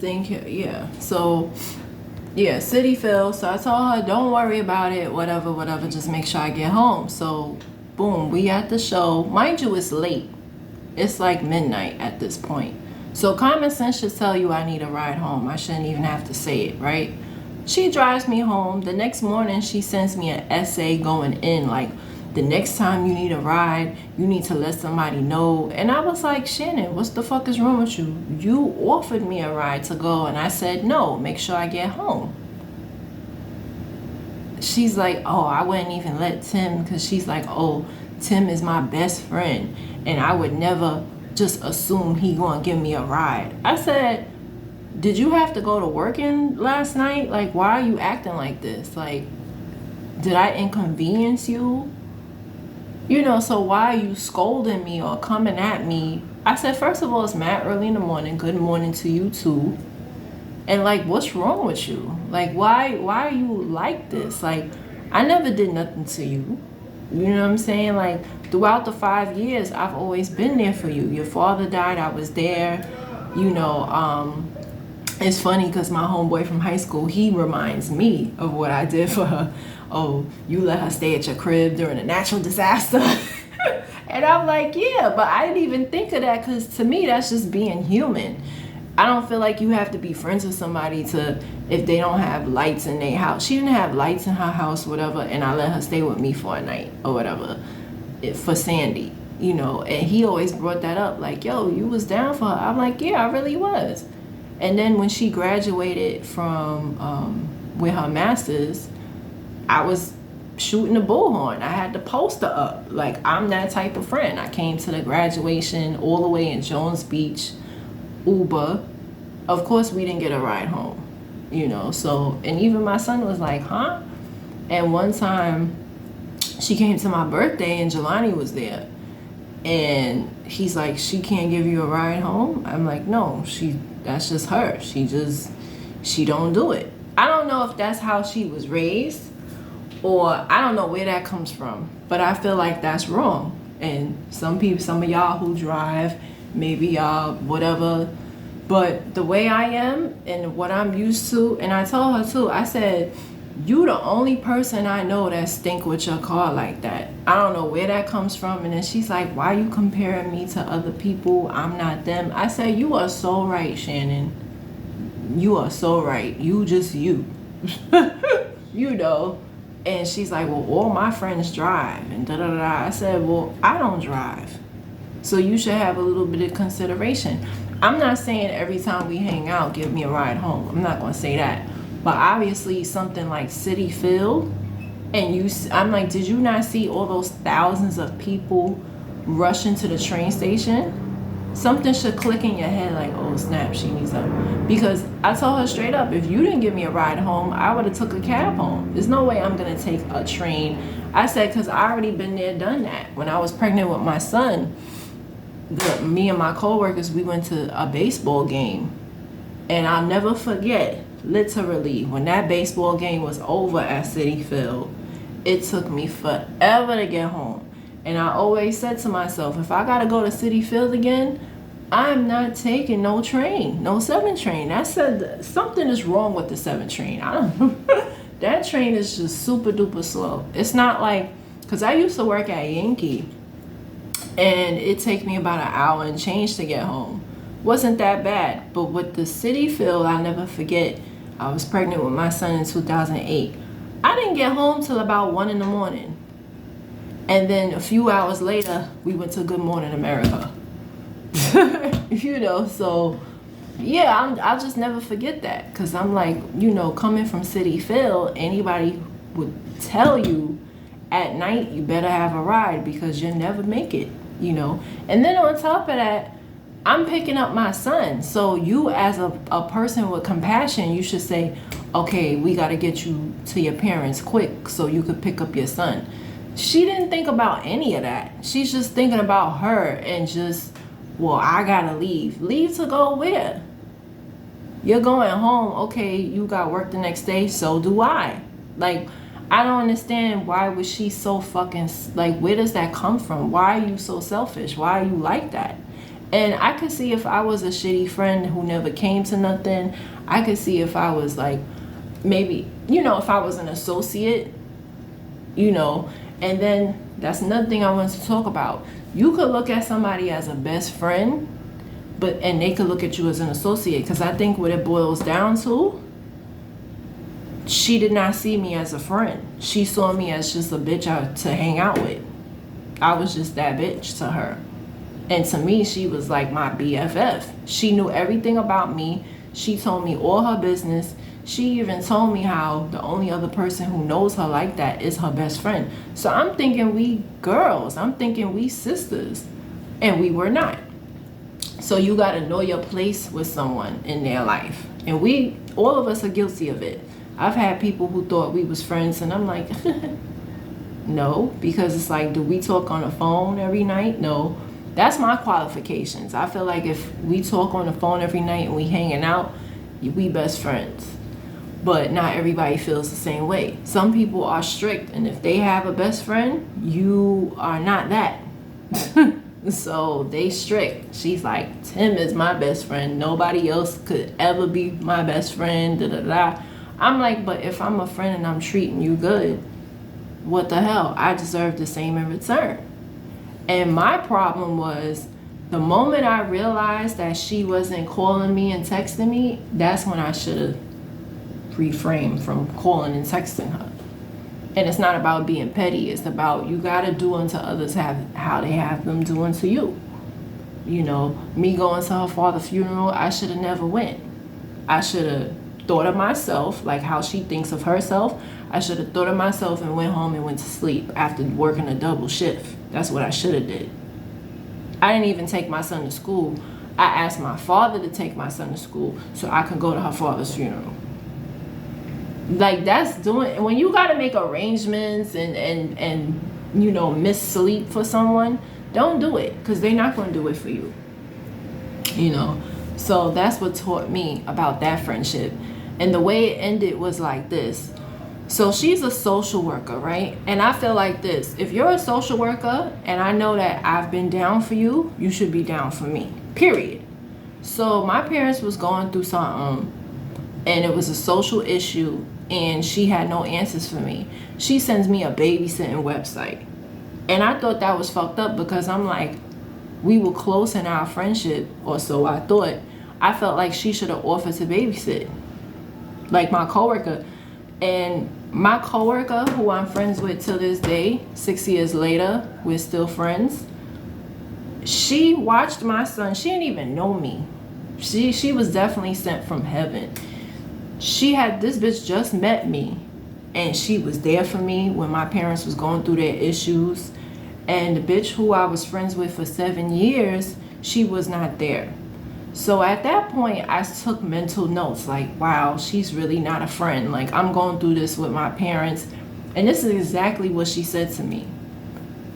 think, yeah. So, yeah, City Phil. So I told her, don't worry about it, whatever, whatever. Just make sure I get home. So, boom, we at the show. Mind you, it's late. It's like midnight at this point. So common sense should tell you I need a ride home. I shouldn't even have to say it, right? She drives me home. The next morning, she sends me an essay going in like, the next time you need a ride, you need to let somebody know. And I was like, Shannon, what's the fuck is wrong with you? You offered me a ride to go, and I said no, make sure I get home. She's like, oh, I wouldn't even let Tim, because she's like, oh, Tim is my best friend, and I would never just assume he gonna give me a ride. I said, did you have to go to work in last night? Like, why are you acting like this? Like, did I inconvenience you? You know, so why are you scolding me or coming at me? I said, first of all, it's mad early in the morning. Good morning to you too. And like, what's wrong with you? Like, why are you like this? Like, I never did nothing to you. You know what I'm saying? Like, throughout the 5 years, I've always been there for you. Your father died, I was there. You know, it's funny because my homeboy from high school, he reminds me of what I did for her. Oh, you let her stay at your crib during a natural disaster. And I'm like, yeah, but I didn't even think of that, because to me, that's just being human. I don't feel like you have to be friends with somebody to, if they don't have lights in their house. She didn't have lights in her house, whatever, and I let her stay with me for a night or whatever, for Sandy, you know. And he always brought that up, like, yo, you was down for her. I'm like, yeah, I really was. And then when she graduated from with her master's, I was shooting the bullhorn. I had the poster up. Like, I'm that type of friend. I came to the graduation all the way in Jones Beach, Uber. Of course, we didn't get a ride home, you know. So, and even my son was like, huh? And one time, she came to my birthday and Jelani was there. And he's like, she can't give you a ride home? I'm like, no, that's just her. She don't do it. I don't know if that's how she was raised, or I don't know where that comes from, but I feel like that's wrong. And some of y'all who drive, maybe y'all whatever, but the way I am and what I'm used to, and I told her too, I said, you the only person I know that stink with your car like that. I don't know where that comes from. And then she's like, why you comparing me to other people? I'm not them. I said, you are so right, Shannon. You are so right. You just you. You know. And she's like, well, all my friends drive and da da da. I said, well, I don't drive. So you should have a little bit of consideration. I'm not saying every time we hang out, give me a ride home. I'm not going to say that. But obviously something like City Field, and I'm like, did you not see all those thousands of people rushing to the train station? Something should click in your head like, oh snap, she needs something. Because I told her straight up, if you didn't give me a ride home, I would have took a cab home. There's no way I'm gonna take a train. I said, because I already been there, done that. When I was pregnant with my son, me and my coworkers, we went to a baseball game. And I'll never forget, literally, when that baseball game was over at City Field, it took me forever to get home. And I always said to myself, if I gotta go to City Field again, I'm not taking no train, no 7 train. I said something is wrong with the 7 train. I don't that train is just super duper slow. It's not like, because I used to work at Yankee, and it take me about an hour and change to get home. Wasn't that bad. But with the City Field, I'll never forget, I was pregnant with my son in 2008. I didn't get home till about 1 in the morning. And then a few hours later, we went to Good Morning America. You know, so yeah, I'll just never forget that. Because I'm like, you know, coming from City Field, anybody would tell you at night, you better have a ride because you'll never make it, you know. And then on top of that, I'm picking up my son. So you as a person with compassion, you should say, okay, we got to get you to your parents quick so you could pick up your son. She didn't think about any of that. She's just thinking about her and just, well, I gotta leave. Leave to go where? You're going home. Okay, you got work the next day, so do I. Like, I don't understand, why was she so fucking, like, where does that come from? Why are you so selfish? Why are you like that? And I could see if I was a shitty friend who never came to nothing. I could see if I was like, maybe, if I was an associate, and then that's another thing I wanted to talk about. You could look at somebody as a best friend, and they could look at you as an associate, because I think what it boils down to, she did not see me as a friend. She saw me as just a bitch to hang out with. I was just that bitch to her. And to me, she was like my BFF. She knew everything about me. She told me all her business. She even told me how the only other person who knows her like that is her best friend. So I'm thinking we girls. I'm thinking we sisters. And we were not. So you got to know your place with someone in their life. And all of us are guilty of it. I've had people who thought we was friends, and I'm like, no, because it's like, do we talk on the phone every night? No. That's my qualifications. I feel like if we talk on the phone every night and we hanging out, we best friends. But not everybody feels the same way. Some people are strict, and if they have a best friend, you are not that. So they strict. She's like, Tim is my best friend. Nobody else could ever be my best friend. Da da da. I'm like, but if I'm a friend and I'm treating you good, what the hell? I deserve the same in return. And my problem was, the moment I realized that she wasn't calling me and texting me, that's when I should have refrained from calling and texting her. And it's not about being petty. It's about, you got to do unto others how they have them do unto you. Me going to her father's funeral, I should have never went. I should have thought of myself, like how she thinks of herself. I should have thought of myself and went home and went to sleep after working a double shift. That's what I should have did. I didn't even take my son to school. I asked my father to take my son to school so I could go to her father's funeral. Like, that's doing, when you got to make arrangements and miss sleep for someone, don't do it, because they're not going to do it for you. So that's what taught me about that friendship. And the way it ended was like this. So she's a social worker, right? And I feel like this: if you're a social worker and I know that I've been down for you, you should be down for me, period. So my parents was going through something, and it was a social issue, and she had no answers for me. She sends me a babysitting website. And I thought that was fucked up, because I'm like, we were close in our friendship, or so I thought. I felt like she should have offered to babysit, like my coworker. And my coworker, who I'm friends with till this day, 6 years later, we're still friends. She watched my son. She didn't even know me. She was definitely sent from heaven. This bitch just met me, and she was there for me when my parents was going through their issues. And the bitch who I was friends with for 7 years, she was not there. So at that point, I took mental notes, like, wow, she's really not a friend. Like, I'm going through this with my parents. And this is exactly what she said to me.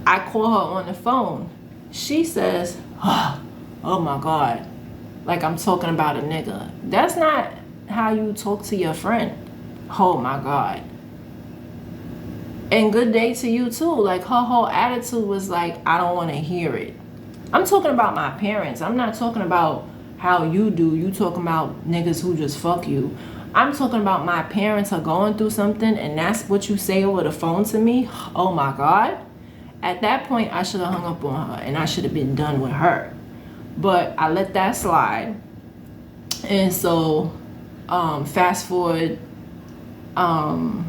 I call her on the phone. She says, oh my God, like I'm talking about a nigga. That's not how you talk to your friend. Oh my God. And good day to you too. Like, her whole attitude was like, I don't want to hear it. I'm talking about my parents. I'm not talking about how you do. You talking about niggas who just fuck you. I'm talking about my parents are going through something, and that's what you say over the phone to me. Oh my God. At that point, I should have hung up on her, and I should have been done with her. But I let that slide. And so fast forward, I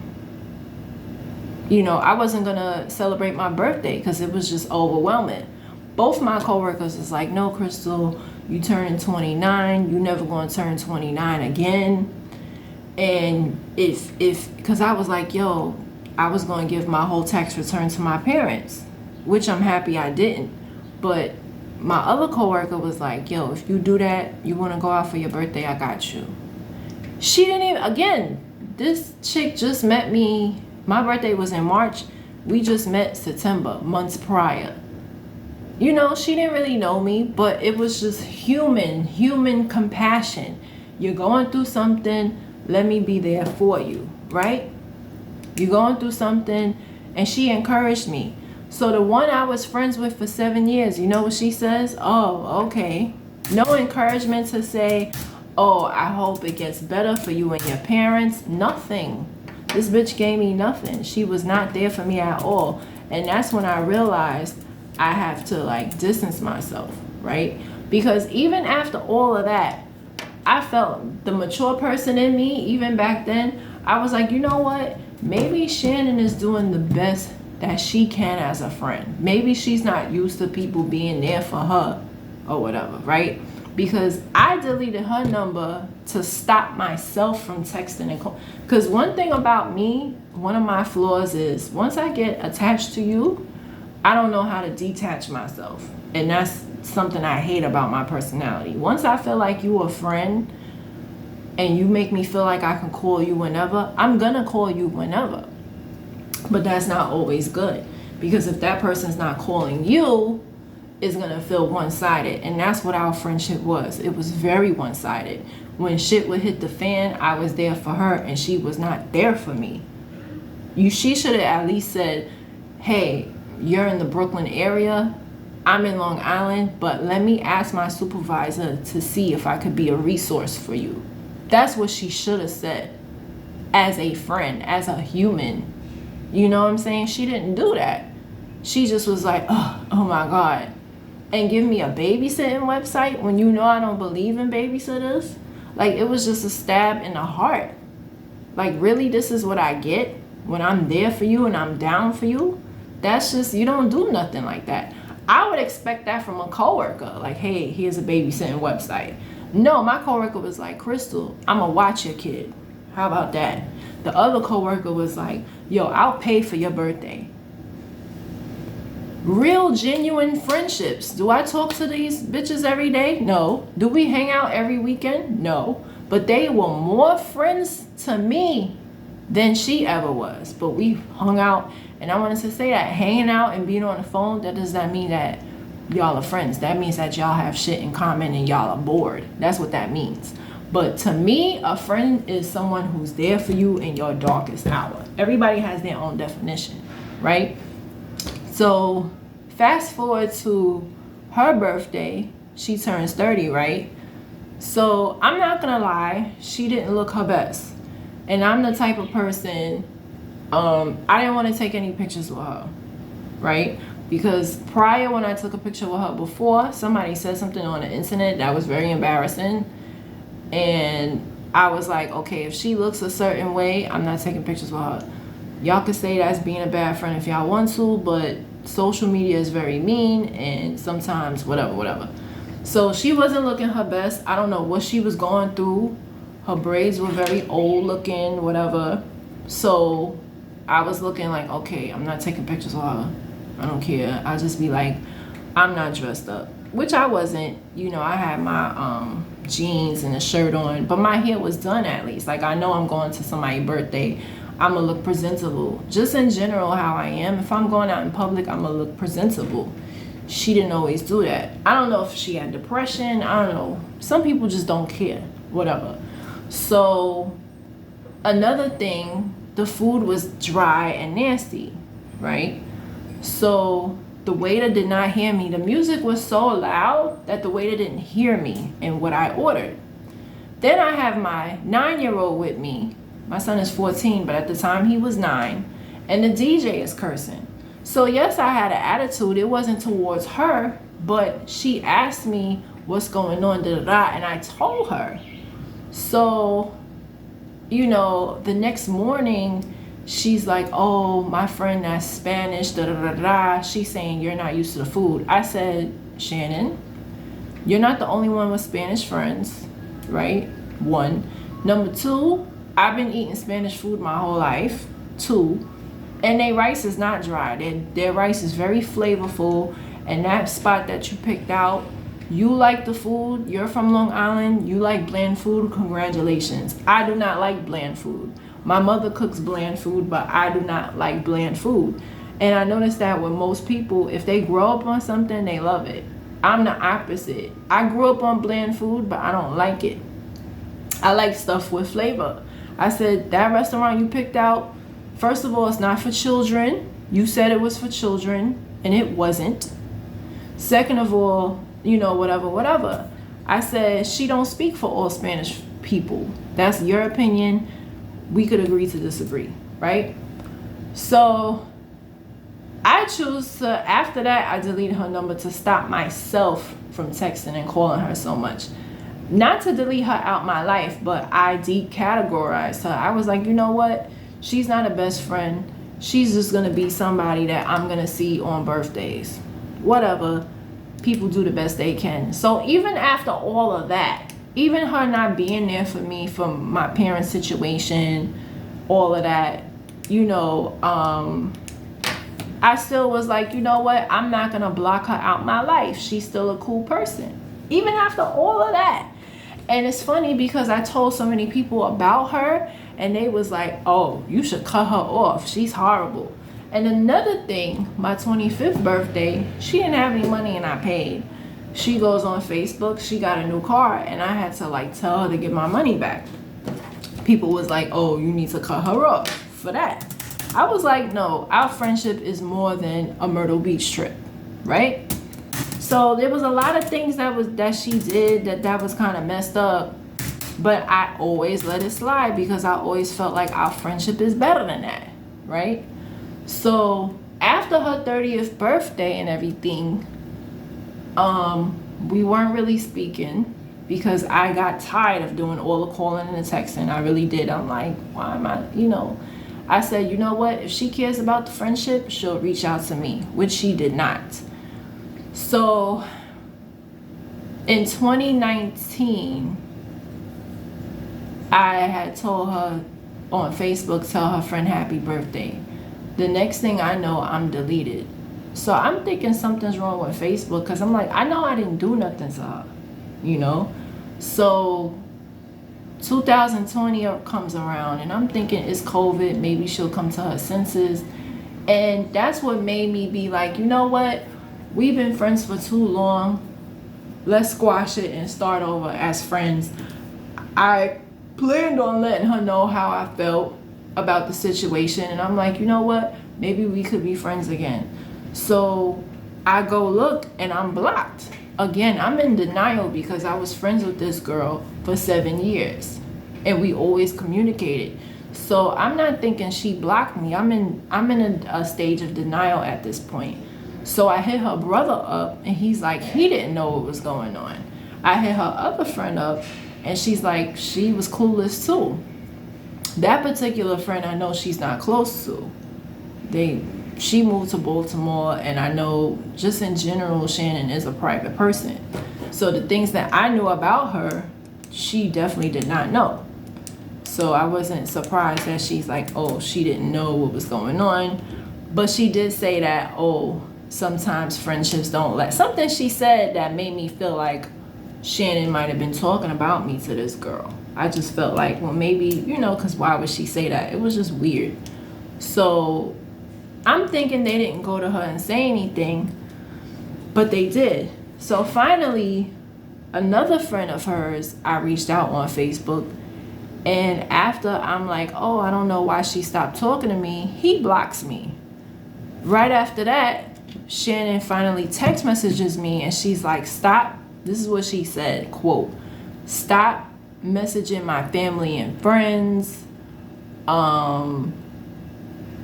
wasn't gonna celebrate my birthday because it was just overwhelming. Both my coworkers was like, no, Crystal, you turning 29, you never gonna turn 29 again. And because I was like, yo, I was gonna give my whole tax return to my parents, which I'm happy I didn't. But my other coworker was like, yo, if you do that, you wanna go out for your birthday, I got you. She didn't even, again, this chick just met me. My birthday was in March. We just met September, months prior. She didn't really know me, but it was just human compassion. You're going through something, let me be there for you, right? You're going through something, and she encouraged me. So the one I was friends with for 7 years, you know what she says? Oh, okay. No encouragement to say, oh, I hope it gets better for you and your parents. Nothing. This bitch gave me nothing. She was not there for me at all. And that's when I realized I have to like distance myself, right? Because even after all of that, I felt the mature person in me, even back then, I was like, you know what? Maybe Shannon is doing the best that she can as a friend. Maybe she's not used to people being there for her or whatever, right? Because I deleted her number to stop myself from texting and calling. Because one thing about me, one of my flaws is once I get attached to you, I don't know how to detach myself. And that's something I hate about my personality. Once I feel like you a friend and you make me feel like I can call you whenever, I'm gonna call you whenever. But that's not always good, because if that person's not calling you, it's gonna feel one-sided. And that's what our friendship was. It was very one-sided. When shit would hit the fan, I was there for her and she was not there for me. She should have at least said, hey, you're in the Brooklyn area, I'm in Long Island, but let me ask my supervisor to see if I could be a resource for you. That's what she should have said as a friend, as a human. You know what I'm saying? She didn't do that. She just was like, oh my God. And give me a babysitting website when you know I don't believe in babysitters. Like, it was just a stab in the heart. Like, really, this is what I get when I'm there for you and I'm down for you? That's just, you don't do nothing like that. I would expect that from a coworker. Like, hey, here's a babysitting website. No, my coworker was like, Crystal, I'm gonna watch your kid. How about that? The other coworker was like, yo, I'll pay for your birthday. Real genuine friendships. Do I talk to these bitches every day? No. Do we hang out every weekend? No. But they were more friends to me than she ever was. But we hung out, and I wanted to say that hanging out and being on the phone, that does not mean that y'all are friends. That means that y'all have shit in common and y'all are bored. That's what that means. But to me, a friend is someone who's there for you in your darkest hour. Everybody has their own definition, right? So fast forward to her birthday. She turns 30, right? So I'm not gonna lie, she didn't look her best. And I'm the type of person, I didn't want to take any pictures with her, right? Because prior, when I took a picture with her before, somebody said something on the internet that was very embarrassing. And I was like, okay, if she looks a certain way, I'm not taking pictures with her. Y'all could say that's being a bad friend if y'all want to, but social media is very mean and sometimes whatever. So she wasn't looking her best. I don't know what she was going through. Her braids were very old looking, whatever. So I was looking like, okay, I'm not taking pictures of her. I don't care. I'll just be like, I'm not dressed up, which I wasn't. You know, I had my jeans and a shirt on, but my hair was done at least. Like, I know I'm going to somebody's birthday, I'm gonna look presentable. Just in general, how I am. If I'm going out in public, I'm gonna look presentable. She didn't always do that. I don't know if she had depression. I don't know. Some people just don't care. Whatever. So another thing, the food was dry and nasty, right? So the waiter did not hear me. The music was so loud that the waiter didn't hear me and what I ordered. Then I have my 9-year-old with me. My son is 14, but at the time he was 9. And the DJ is cursing. So yes, I had an attitude. It wasn't towards her, but she asked me what's going on, and I told her. So, you know, the next morning, she's like, oh, my friend that's Spanish, she's saying you're not used to the food. I said, Shannon, you're not the only one with Spanish friends, right? 1. Number 2, I've been eating Spanish food my whole life. 2, and their rice is not dry. Their rice is very flavorful. And that spot that you picked out, you like the food. You're from Long Island. You like bland food. Congratulations. I do not like bland food. My mother cooks bland food, but I do not like bland food. And I noticed that with most people, if they grow up on something, they love it. I'm the opposite. I grew up on bland food, but I don't like it. I like stuff with flavor. I said, that restaurant you picked out, first of all, it's not for children. You said it was for children, and it wasn't. Second of all, whatever. I said, she don't speak for all Spanish people. That's your opinion. We could agree to disagree, right? So I choose to, after that, I deleted her number to stop myself from texting and calling her so much. Not to delete her out my life, but I decategorized her. I was like, you know what? She's not a best friend. She's just going to be somebody that I'm going to see on birthdays. Whatever. People do the best they can. So even after all of that, even her not being there for me from my parents' situation, all of that, I still was like, you know what? I'm not going to block her out my life. She's still a cool person. Even after all of that. And it's funny because I told so many people about her and they was like, oh, you should cut her off. She's horrible. And another thing, my 25th birthday, she didn't have any money and I paid. She goes on Facebook, she got a new car and I had to tell her to get my money back. People was like, oh, you need to cut her off for that. I was like, no, our friendship is more than a Myrtle Beach trip, right? So there was a lot of things that she did that was kind of messed up, but I always let it slide because I always felt like our friendship is better than that, right? So after her 30th birthday and everything, we weren't really speaking because I got tired of doing all the calling and the texting. I really did. I'm like, why am I, I said, you know what? If she cares about the friendship, she'll reach out to me, which she did not. So in 2019, I had told her on Facebook, tell her friend happy birthday. The next thing I know, I'm deleted. So I'm thinking something's wrong with Facebook because I'm like, I know I didn't do nothing to her, So 2020 comes around and I'm thinking it's COVID, maybe she'll come to her senses. And that's what made me be like, you know what? We've been friends for too long. Let's squash it and start over as friends. I planned on letting her know how I felt about the situation. And I'm like, you know what? Maybe we could be friends again. So I go look and I'm blocked. Again, I'm in denial because I was friends with this girl for 7 years and we always communicated. So I'm not thinking she blocked me. I'm in a stage of denial at this point. So I hit her brother up and he's like, he didn't know what was going on. I hit her other friend up and she's like, she was clueless too. That particular friend, I know she's not close to. She moved to Baltimore, and I know just in general, Shannon is a private person. So the things that I knew about her, she definitely did not know. So I wasn't surprised that she's like, oh, she didn't know what was going on. But she did say that, oh, sometimes friendships don't last. Something she said that made me feel like Shannon might have been talking about me to this girl. I just felt like, well, maybe, because why would she say that? It was just weird. So I'm thinking they didn't go to her and say anything, but they did. So finally, another friend of hers, I reached out on Facebook, and after I'm like, oh, I don't know why she stopped talking to me, he blocks me. Right after that, Shannon finally text messages me, and she's like, stop. This is what she said, quote, stop messaging my family and friends.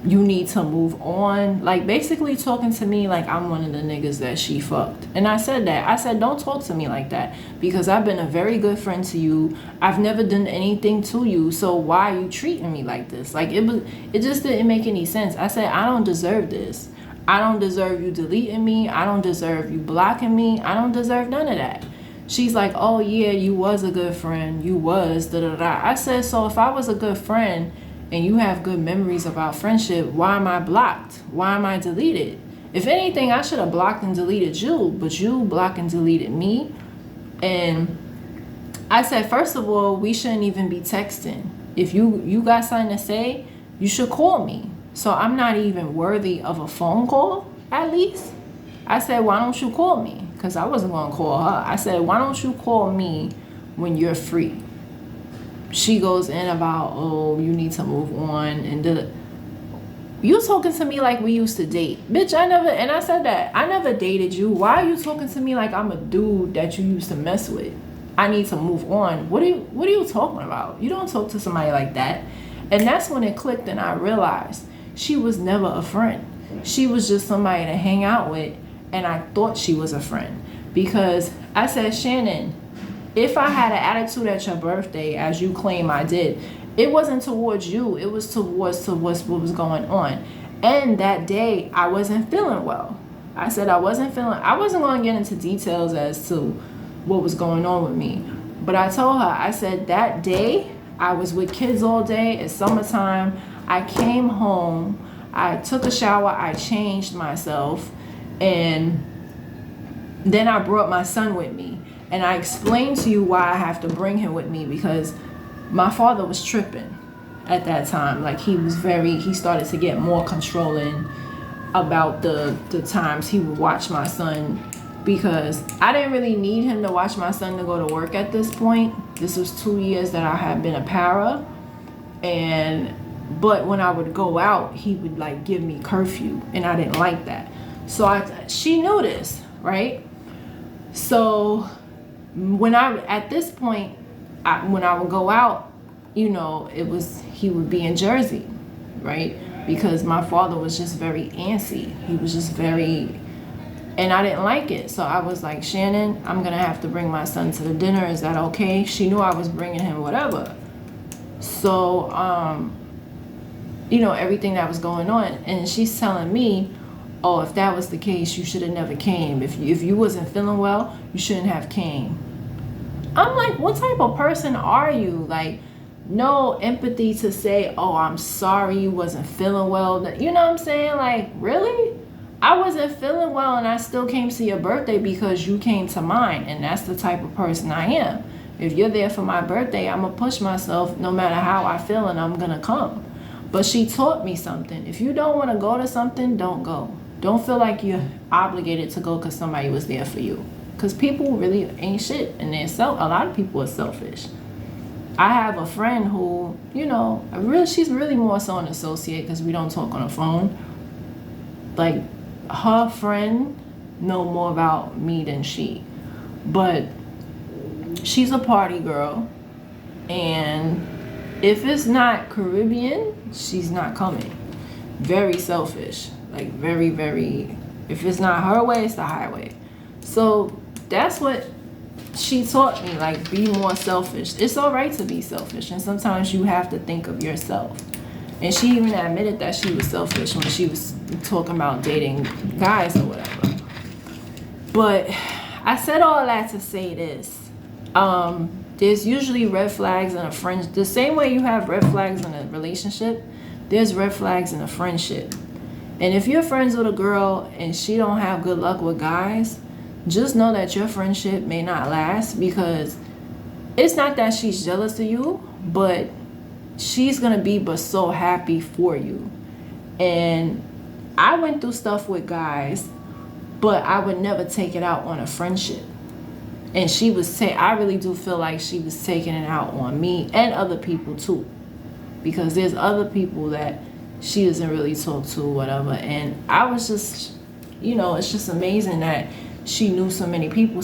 You need to move on. Like basically talking to me like I'm one of the niggas that she fucked. And I said that. I said, don't talk to me like that because I've been a very good friend to you. I've never done anything to you. So why are you treating me like this? Like it just didn't make any sense. I said, I don't deserve this. I don't deserve you deleting me. I don't deserve you blocking me. I don't deserve none of that. She's like, oh yeah, you was a good friend. You was da da da. I said, so if I was a good friend and you have good memories of our friendship, why am I blocked? Why am I deleted? If anything, I should have blocked and deleted you, but you blocked and deleted me. And I said, first of all, we shouldn't even be texting. If you got something to say, you should call me. So I'm not even worthy of a phone call, at least. I said, why don't you call me? Because I wasn't going to call her. I said, why don't you call me when you're free? She goes in about, oh, you need to move on. And You talking to me like we used to date. Bitch, and I said that. I never dated you. Why are you talking to me like I'm a dude that you used to mess with? I need to move on. What are you talking about? You don't talk to somebody like that. And that's when it clicked and I realized she was never a friend. She was just somebody to hang out with, and I thought she was a friend. Because I said, Shannon, if I had an attitude at your birthday, as you claim I did, it wasn't towards you, it was towards what was going on. And that day, I wasn't feeling well. I said I wasn't going to get into details as to what was going on with me. But I told her, I said that day, I was with kids all day, it's summertime, I came home, I took a shower, I changed myself, and then I brought my son with me. And I explained to you why I have to bring him with me, because my father was tripping at that time. Like he started to get more controlling about the times he would watch my son, because I didn't really need him to watch my son to go to work at this point. This was 2 years that I had been a para, but when I would go out, he would like give me curfew, and I didn't like that. So she knew this, right? So at this point, when I would go out, he would be in Jersey, right? Because my father was just very antsy. He was just very, and I didn't like it. So I was like, Shannon, I'm going to have to bring my son to the dinner. Is that okay? She knew I was bringing him, whatever. So, everything that was going on. And she's telling me, oh, if that was the case, you should have never came. If you wasn't feeling well, you shouldn't have came. I'm like, what type of person are you? Like, no empathy to say, oh, I'm sorry you wasn't feeling well. You know what I'm saying? Like, really? I wasn't feeling well and I still came to your birthday because you came to mine. And that's the type of person I am. If you're there for my birthday, I'm going to push myself no matter how I feel, and I'm going to come. But she taught me something. If you don't want to go to something, don't go. Don't feel like you're obligated to go because somebody was there for you. Because people really ain't shit, and a lot of people are selfish. I have a friend who, she's really more so an associate because we don't talk on the phone. Like, her friend know more about me than she. But she's a party girl, and if it's not Caribbean, she's not coming. Very selfish. Like, very, very, if it's not her way, it's the highway. So that's what she taught me, like, be more selfish. It's all right to be selfish, and sometimes you have to think of yourself. And she even admitted that she was selfish when she was talking about dating guys or whatever. But I said all that to say this. There's usually red flags in a friendship. The same way you have red flags in a relationship, there's red flags in a friendship. And if you're friends with a girl and she don't have good luck with guys, just know that your friendship may not last, because it's not that she's jealous of you, but she's gonna be but so happy for you. And I went through stuff with guys, but I would never take it out on a friendship. And I really do feel like she was taking it out on me and other people too, because there's other people that she doesn't really talk to, whatever. And I was just, it's just amazing that she knew so many people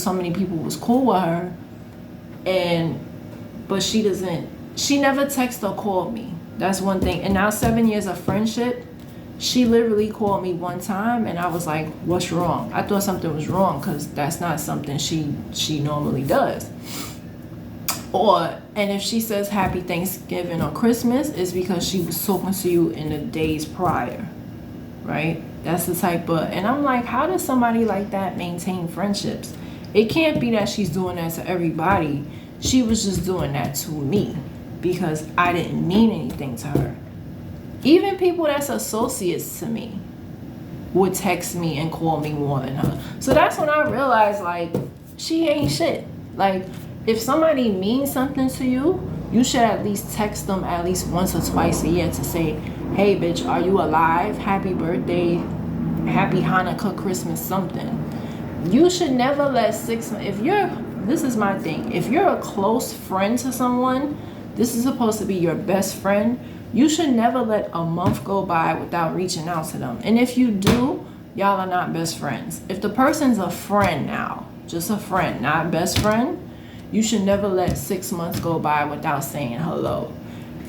was cool with her, but she never texted or called me. That's one thing. And now 7 years of friendship, she literally called me one time and I was like, what's wrong? I thought something was wrong, because that's not something she normally does. And if she says happy Thanksgiving or Christmas, it's because she was talking to you in the days prior, right? That's the type of, and I'm like, how does somebody like that maintain friendships? It can't be that she's doing that to everybody. She was just doing that to me because I didn't mean anything to her. Even people that's associates to me would text me and call me more than her. So that's when I realized, like, she ain't shit. Like, if somebody means something to you, you should at least text them at least once or twice a year to say, hey, bitch, are you alive? Happy birthday, happy Hanukkah, Christmas, something. You should never let this is my thing. If you're a close friend to someone, This is supposed to be your best friend. You should never let a month go by without reaching out to them. And if you do, y'all are not best friends. If the person's a friend now, just a friend, not best friend, you should never let 6 months go by without saying hello.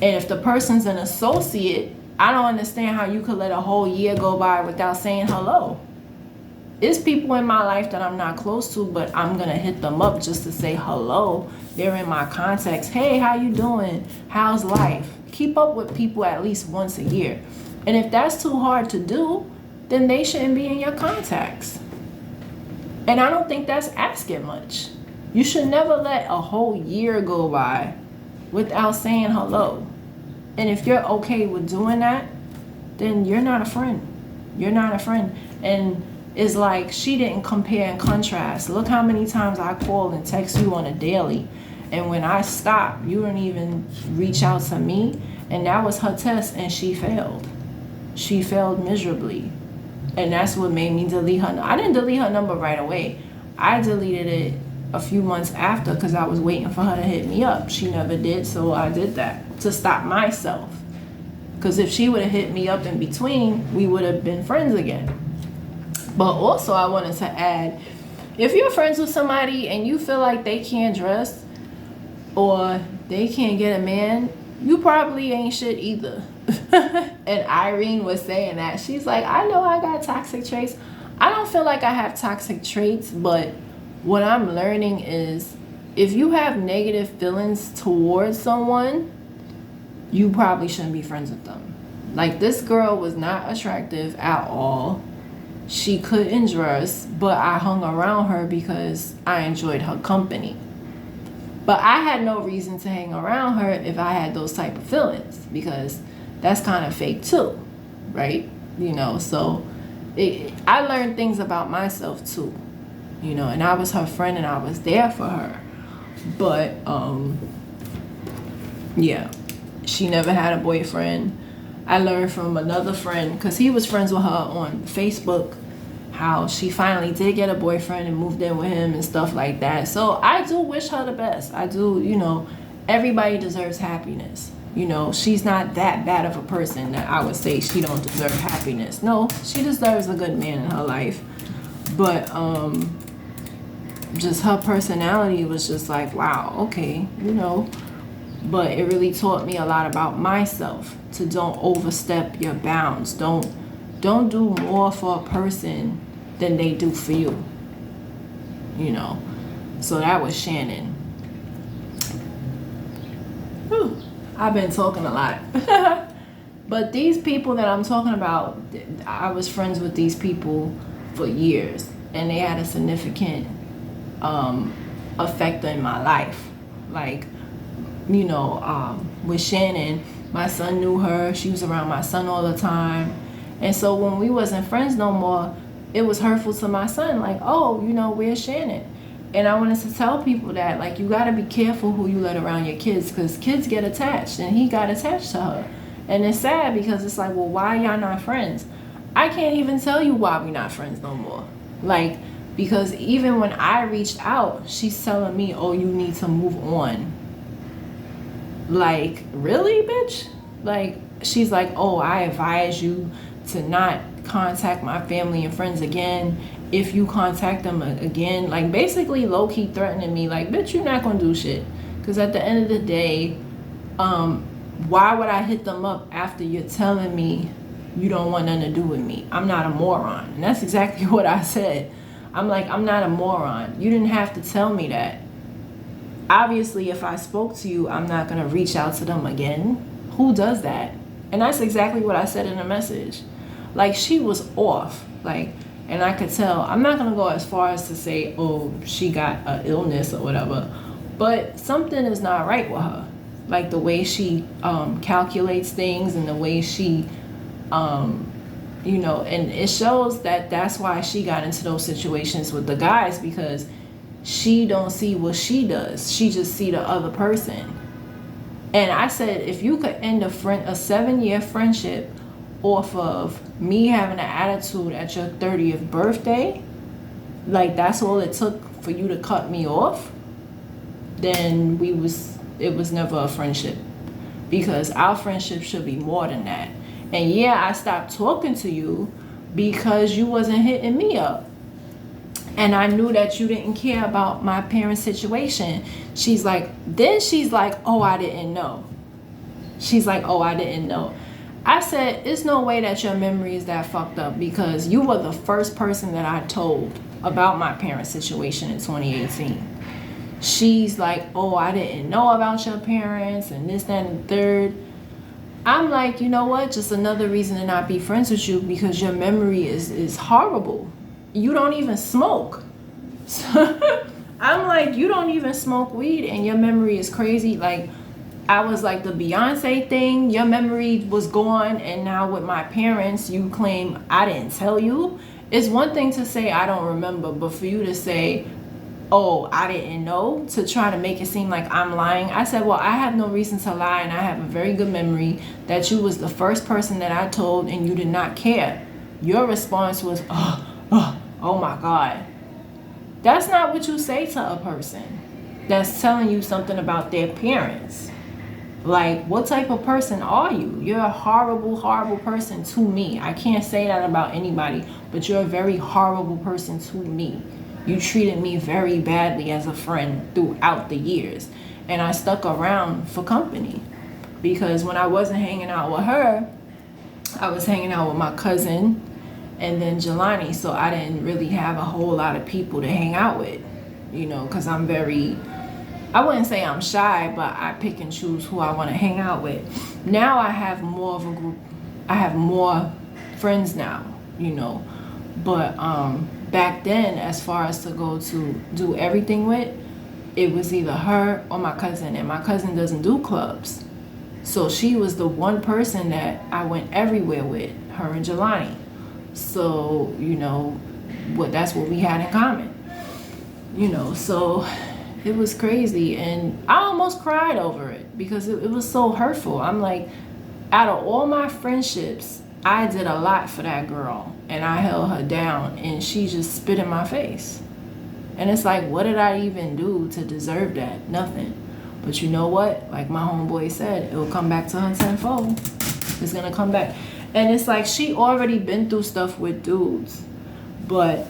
And if the person's an associate, I don't understand how you could let a whole year go by without saying hello. It's people in my life that I'm not close to, but I'm gonna hit them up just to say hello. They're in my contacts. Hey, how you doing? How's life? Keep up with people at least once a year. And if that's too hard to do, then they shouldn't be in your contacts. And I don't think that's asking much. You should never let a whole year go by without saying hello. And if you're okay with doing that, then you're not a friend. You're not a friend. And it's like she didn't compare and contrast. Look how many times I call and text you on a daily. And when I stop, you don't even reach out to me. And that was her test, and she failed. She failed miserably. And that's what made me delete her. I didn't delete her number right away. I deleted it a few months after because I was waiting for her to hit me up. She never did, so I did that to stop myself. Because if she would have hit me up in between, we would have been friends again. But also I wanted to add, if you're friends with somebody and you feel like they can't dress or they can't get a man, you probably ain't shit either. And Irene was saying that. She's like, I know I got toxic traits. I don't feel like I have toxic traits, but what I'm learning is if you have negative feelings towards someone, you probably shouldn't be friends with them. Like, this girl was not attractive at all. She couldn't dress, but I hung around her because I enjoyed her company. But I had no reason to hang around her if I had those type of feelings, because that's kind of fake too, right? You know, so I learned things about myself too, you know, and I was her friend and I was there for her. But yeah, she never had a boyfriend. I learned from another friend, because he was friends with her on Facebook, how she finally did get a boyfriend and moved in with him and stuff like that. So I do wish her the best. I do, you know, everybody deserves happiness. You know, she's not that bad of a person that I would say she don't deserve happiness. No, she deserves a good man in her life. But just her personality was just like, wow, okay, you know. But it really taught me a lot about myself, to don't overstep your bounds. Don't do more for a person than they do for you. You know. So that was Shannon. Whew. I've been talking a lot. But these people that I'm talking about, I was friends with these people for years, and they had a significant effect in my life. Like, you know, with Shannon, my son knew her. She was around my son all the time. And so when we wasn't friends no more, it was hurtful to my son. Like, oh, you know, where's Shannon? And I wanted to tell people that, like, you got to be careful who you let around your kids, because kids get attached, and he got attached to her. And it's sad, because it's like, well, why y'all not friends? I can't even tell you why we not friends no more. Like, because even when I reached out, she's telling me, oh, you need to move on. Like, really, bitch? Like, she's like, oh, I advise you to not contact my family and friends again. If you contact them again, like, basically low-key threatening me, like, bitch, you're not gonna do shit. Because at the end of the day, why would I hit them up after you're telling me you don't want nothing to do with me? I'm not a moron. And that's exactly what I said. I'm like, I'm not a moron. You didn't have to tell me that. Obviously, if I spoke to you, I'm not gonna reach out to them again. Who does that? And that's exactly what I said in the message. Like, she was off. Like, and I could tell. I'm not gonna go as far as to say, oh, she got an illness or whatever, but something is not right with her. Like, the way she calculates things, and the way she you know, and it shows that that's why she got into those situations with the guys, because she don't see what she does. She just see the other person. And I said, if you could end a 7-year friendship off of me having an attitude at your 30th birthday, like, that's all it took for you to cut me off, then we was it was never a friendship, because our friendship should be more than that. And yeah, I stopped talking to you because you wasn't hitting me up. And I knew that you didn't care about my parents' situation. She's like, oh, I didn't know. She's like, oh, I didn't know. I said, it's no way that your memory is that fucked up, because you were the first person that I told about my parents' situation in 2018. She's like, oh, I didn't know about your parents and this, that, and the third. I'm like, you know what? Just another reason to not be friends with you, because your memory is horrible. You don't even smoke. I'm like, you don't even smoke weed and your memory is crazy. Like, I was like, the Beyonce thing, your memory was gone, and now with my parents, you claim I didn't tell you. It's one thing to say I don't remember, but for you to say, oh, I didn't know, to try to make it seem like I'm lying. I said, well, I have no reason to lie, and I have a very good memory that you was the first person that I told and you did not care. Your response was, oh my God. That's not what you say to a person that's telling you something about their parents. Like, what type of person are you? You're a horrible, horrible person to me. I can't say that about anybody, but you're a very horrible person to me. You treated me very badly as a friend throughout the years. And I stuck around for company, because when I wasn't hanging out with her, I was hanging out with my cousin and then Jelani. So I didn't really have a whole lot of people to hang out with, because I'm very, I wouldn't say I'm shy, but I pick and choose who I want to hang out with. Now I have more of a group. I have more friends now, but back then, as far as to go to do everything with, it was either her or my cousin, and my cousin doesn't do clubs. So she was the one person that I went everywhere with, her and Jelani. So, that's what we had in common. So it was crazy, and I almost cried over it because it was so hurtful. I'm like, out of all my friendships, I did a lot for that girl, and I held her down, and she just spit in my face. And it's like, what did I even do to deserve that? Nothing. But you know what? Like my homeboy said, it will come back to her tenfold. It's gonna come back. And it's like, she already been through stuff with dudes, but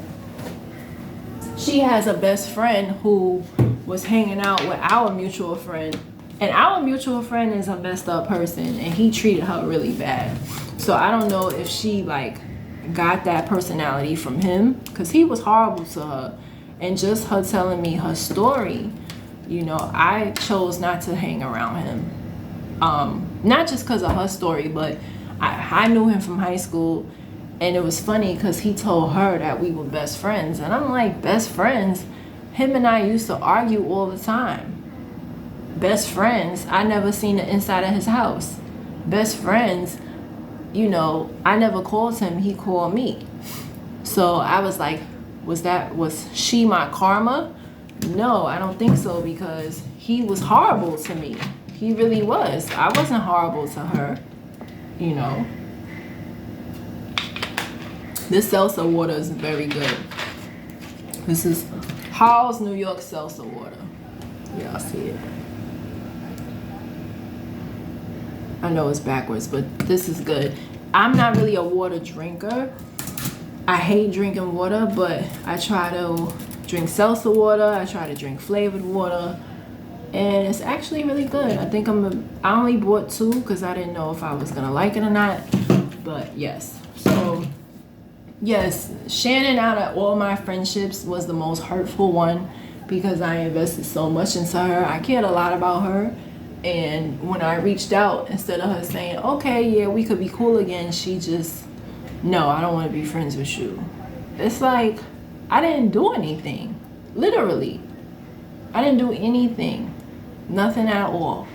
she has a best friend who was hanging out with our mutual friend, and our mutual friend is a messed up person, and he treated her really bad. So I don't know if she got that personality from him, because he was horrible to her. And just her telling me her story, I chose not to hang around him. Not just because of her story, but I knew him from high school, and it was funny because he told her that we were best friends. And I'm like, best friends? Him and I used to argue all the time. Best friends? I never seen the inside of his house. Best friends? I never called him, he called me. So I was like, was she my karma? No, I don't think so, because he was horrible to me. He really was. I wasn't horrible to her, This seltzer water is very good. This is Hall's New York seltzer water. Y'all see it. I know it's backwards, but this is good. I'm not really a water drinker. I hate drinking water, but I try to drink seltzer water. I try to drink flavored water, and it's actually really good. I think I only bought 2 because I didn't know if I was gonna like it or not. But yes, so yes, Shannon out of all my friendships was the most hurtful one, because I invested so much into her. I cared a lot about her. And when I reached out, instead of her saying, okay, yeah, we could be cool again, she just, no, I don't want to be friends with you. It's like, I didn't do anything. Literally. I didn't do anything. Nothing at all.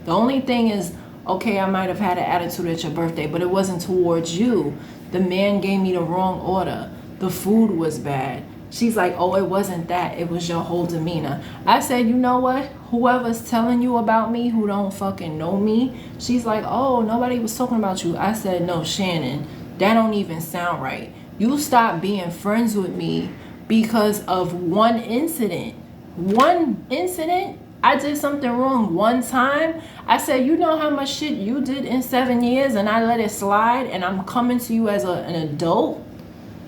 The only thing is, okay, I might have had an attitude at your birthday, but it wasn't towards you. The man gave me the wrong order. The food was bad. She's like, oh, it wasn't that. It was your whole demeanor. I said, you know what? Whoever's telling you about me who don't fucking know me, she's like, oh, nobody was talking about you. I said, no, Shannon, that don't even sound right. You stopped being friends with me because of one incident. One incident? I did something wrong one time. I said, you know how much shit you did in 7 years and I let it slide, and I'm coming to you as an adult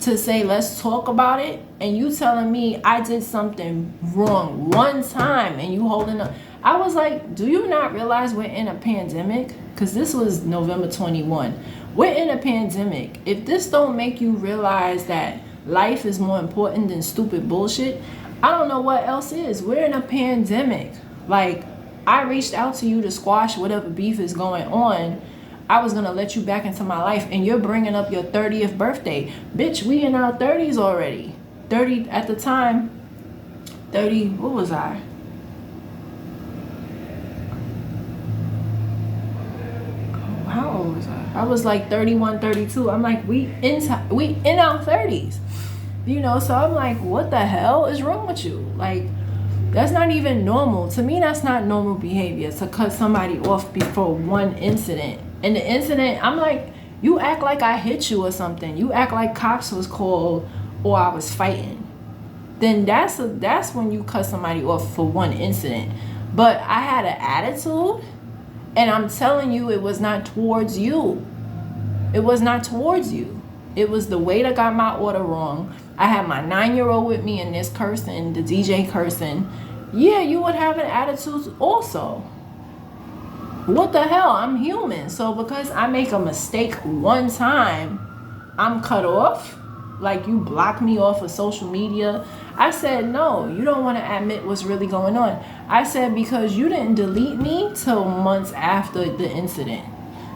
to say, let's talk about it, and you telling me I did something wrong one time and you holding up. I was like, do you not realize we're in a pandemic? Because this was November 21. We're in a pandemic. If this don't make you realize that life is more important than stupid bullshit, I don't know what else is. We're in a pandemic. Like, I reached out to you to squash whatever beef is going on. I was going to let you back into my life, and you're bringing up your 30th birthday. Bitch, we in our 30s already. 30 at the time. 30, what was I? How old was I? I was like 31, 32. I'm like, we in our 30s. You know, so I'm like, what the hell is wrong with you? Like, that's not even normal. To me, that's not normal behavior, to cut somebody off before one incident. And the incident, I'm like, you act like I hit you or something. You act like cops was called or I was fighting. Then that's when you cut somebody off for one incident. But I had an attitude, and I'm telling you, it was not towards you. It was not towards you. It was the waiter got my order wrong. I had my 9-year-old with me and this cursing, the DJ cursing. Yeah, you would have an attitude also. What the hell? I'm human. So because I make a mistake one time, I'm cut off? Like, you block me off of social media? I said, no, you don't want to admit what's really going on. I said, because you didn't delete me till months after the incident.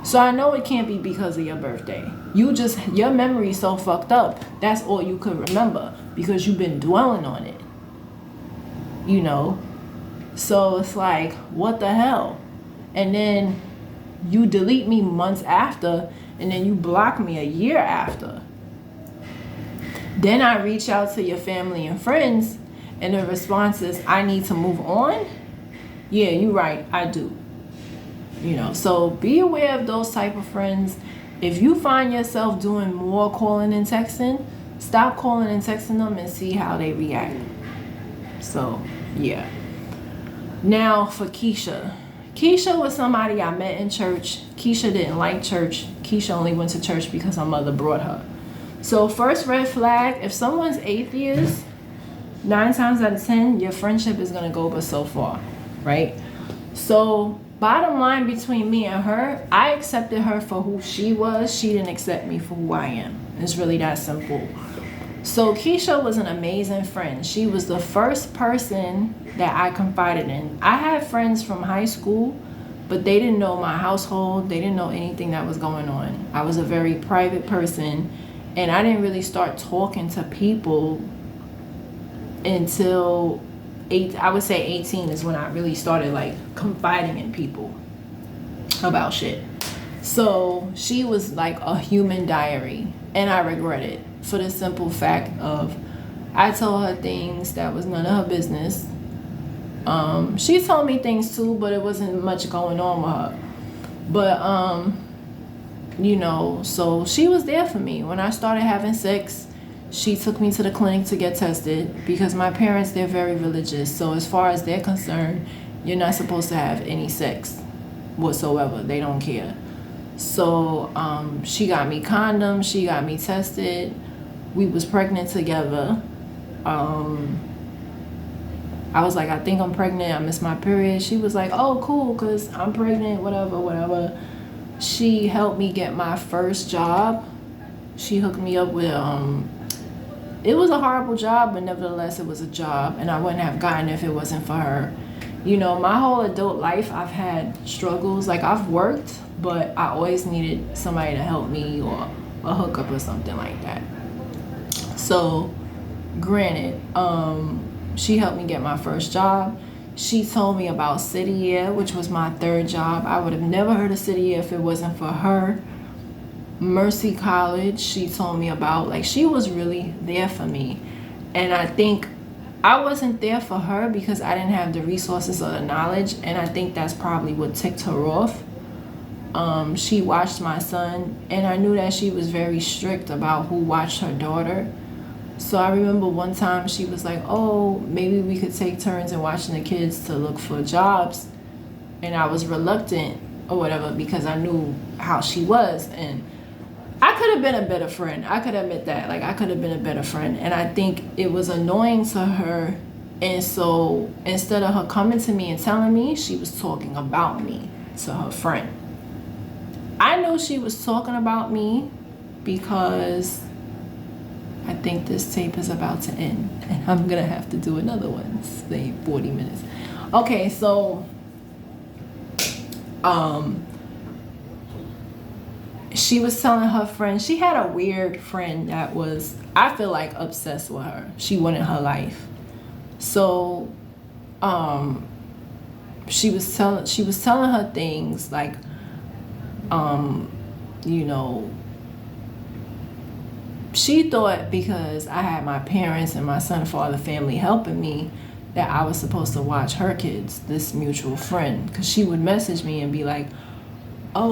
So I know it can't be because of your birthday. Your memory's so fucked up. That's all you could remember because you've been dwelling on it. You know? So it's like, what the hell? And then you delete me months after, and then you block me a year after. Then I reach out to your family and friends, and the response is, I need to move on? Yeah, you're right, I do. You know, so be aware of those type of friends. If you find yourself doing more calling and texting, stop calling and texting them and see how they react. So, yeah. Now for Keisha. Keisha was somebody I met in church. Keisha didn't like church. Keisha only went to church because her mother brought her. So first red flag, if someone's atheist, 9 times out of 10, your friendship is going to go but so far, right? So bottom line between me and her, I accepted her for who she was. She didn't accept me for who I am. It's really that simple. So Keisha was an amazing friend. She was the first person that I confided in. I had friends from high school, but they didn't know my household. They didn't know anything that was going on. I was a very private person, and I didn't really start talking to people until I would say 18 is when I really started like confiding in people about shit. So she was like a human diary, and I regret it for the simple fact of I told her things that was none of her business. She told me things too, but it wasn't much going on with her. But you know, so she was there for me. When I started having sex, she took me to the clinic to get tested because my parents, they're very religious. So as far as they're concerned, you're not supposed to have any sex whatsoever. They don't care. So she got me condoms. She got me tested. We was pregnant together. I was like, I think I'm pregnant. I missed my period. She was like, oh, cool, because I'm pregnant, whatever. She helped me get my first job. She hooked me up with, it was a horrible job, but nevertheless, it was a job. And I wouldn't have gotten it if it wasn't for her. You know, my whole adult life, I've had struggles. Like, I've worked, but I always needed somebody to help me or a hookup or something like that. So, granted, she helped me get my first job. She told me about City Year, which was my third job. I would have never heard of City Year if it wasn't for her. Mercy College, she told me about. Like, she was really there for me. And I think I wasn't there for her because I didn't have the resources or the knowledge. And I think that's probably what ticked her off. She watched my son, and I knew that she was very strict about who watched her daughter. So I remember one time she was like, oh, maybe we could take turns in watching the kids to look for jobs. And I was reluctant or whatever because I knew how she was. And I could have been a better friend. I could admit that. Like, I could have been a better friend. And I think it was annoying to her. And so instead of her coming to me and telling me, she was talking about me to her friend. I knew she was talking about me because I think this tape is about to end. And I'm going to have to do another one. Say 40 minutes. Okay, so she was telling her friend, she had a weird friend that was, I feel like, obsessed with her. She wanted her life. So she was telling her things like, you know, she thought because I had my parents and my son, father, family helping me, that I was supposed to watch her kids, this mutual friend, because she would message me and be like,